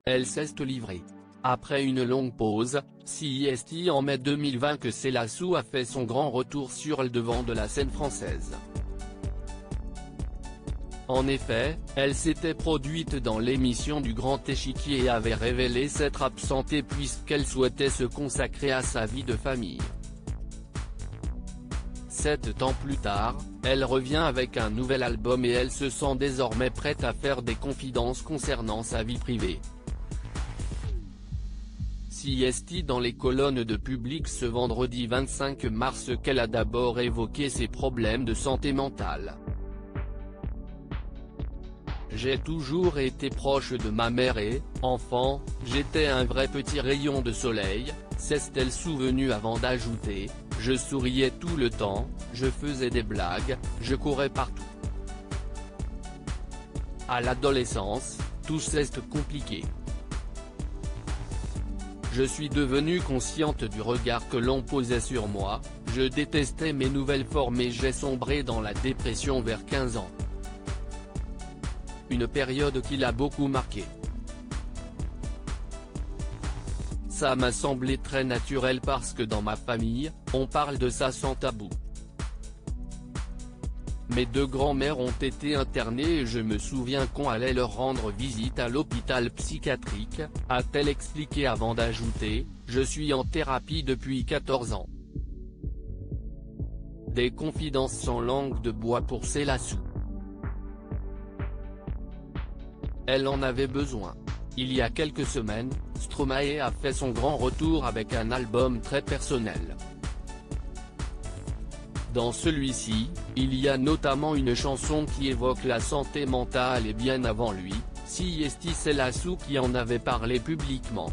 elle s'est livrée. Après une longue pause, c'est en mai 2020 que Célassou a fait son grand retour sur le devant de la scène française. En effet, elle s'était produite dans l'émission du Grand Échiquier et avait révélé s'être absentée puisqu'elle souhaitait se consacrer à sa vie de famille. 7 ans plus tard, elle revient avec un nouvel album et elle se sent désormais prête à faire des confidences concernant sa vie privée. C'est dans les colonnes de Public ce vendredi 25 mars qu'elle a d'abord évoqué ses problèmes de santé mentale. J'ai toujours été proche de ma mère et, enfant, j'étais un vrai petit rayon de soleil, s'est-elle souvenue avant d'ajouter, je souriais tout le temps, je faisais des blagues, je courais partout. À l'adolescence, tout s'est compliqué. Je suis devenue consciente du regard que l'on posait sur moi, je détestais mes nouvelles formes et j'ai sombré dans la dépression vers 15 ans. Une période qui l'a beaucoup marqué. Ça m'a semblé très naturel parce que dans ma famille, on parle de ça sans tabou. Mes 2 grands-mères ont été internées et je me souviens qu'on allait leur rendre visite à l'hôpital psychiatrique, a-t-elle expliqué avant d'ajouter, je suis en thérapie depuis 14 ans. Des confidences sans langue de bois pour Célassou. Elle en avait besoin. Il y a quelques semaines, Stromae a fait son grand retour avec un album très personnel. Dans celui-ci, il y a notamment une chanson qui évoque la santé mentale et bien avant lui, Célassou qui en avait parlé publiquement.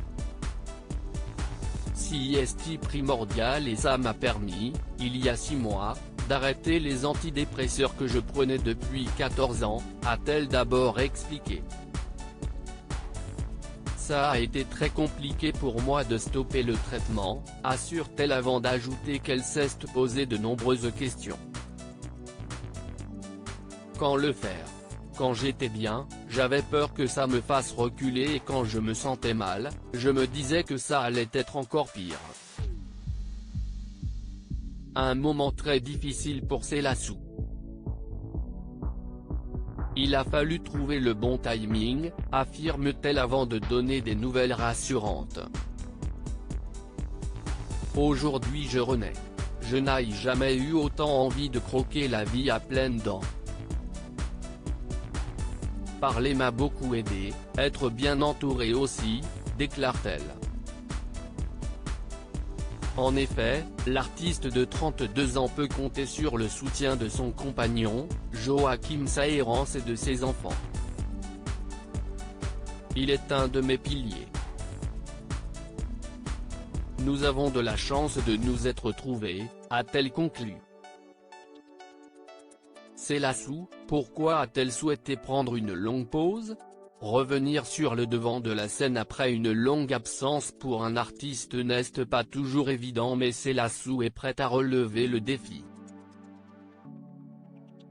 Primordial et ça m'a permis, il y a 6 mois, d'arrêter les antidépresseurs que je prenais depuis 14 ans, a-t-elle d'abord expliqué. Ça a été très compliqué pour moi de stopper le traitement, assure-t-elle avant d'ajouter qu'elle s'est posé de nombreuses questions. Quand le faire? Quand j'étais bien, j'avais peur que ça me fasse reculer et quand je me sentais mal, je me disais que ça allait être encore pire. Un moment très difficile pour Célassou. Il a fallu trouver le bon timing, affirme-t-elle avant de donner des nouvelles rassurantes. Aujourd'hui je renais. Je n'ai jamais eu autant envie de croquer la vie à pleines dents. Parler m'a beaucoup aidé, être bien entouré aussi, déclare-t-elle. En effet, l'artiste de 32 ans peut compter sur le soutien de son compagnon, Joachim Saerens et de ses enfants. Il est un de mes piliers. Nous avons de la chance de nous être trouvés, a-t-elle conclu. Célassou, pourquoi a-t-elle souhaité prendre une longue pause? Revenir sur le devant de la scène après une longue absence pour un artiste n'est pas toujours évident mais Célassou est prête à relever le défi.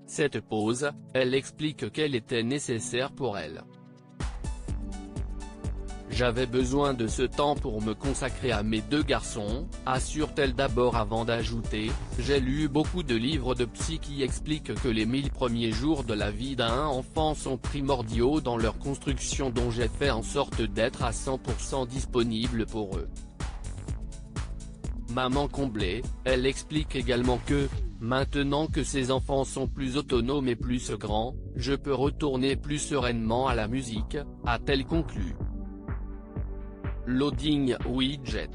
Cette pause, elle explique qu'elle était nécessaire pour elle. J'avais besoin de ce temps pour me consacrer à mes 2 garçons, assure-t-elle d'abord avant d'ajouter, j'ai lu beaucoup de livres de psy qui expliquent que les 1000 premiers jours de la vie d'un enfant sont primordiaux dans leur construction dont j'ai fait en sorte d'être à 100% disponible pour eux. Maman comblée, elle explique également que, maintenant que ses enfants sont plus autonomes et plus grands, je peux retourner plus sereinement à la musique, a-t-elle conclu. Loading Widget.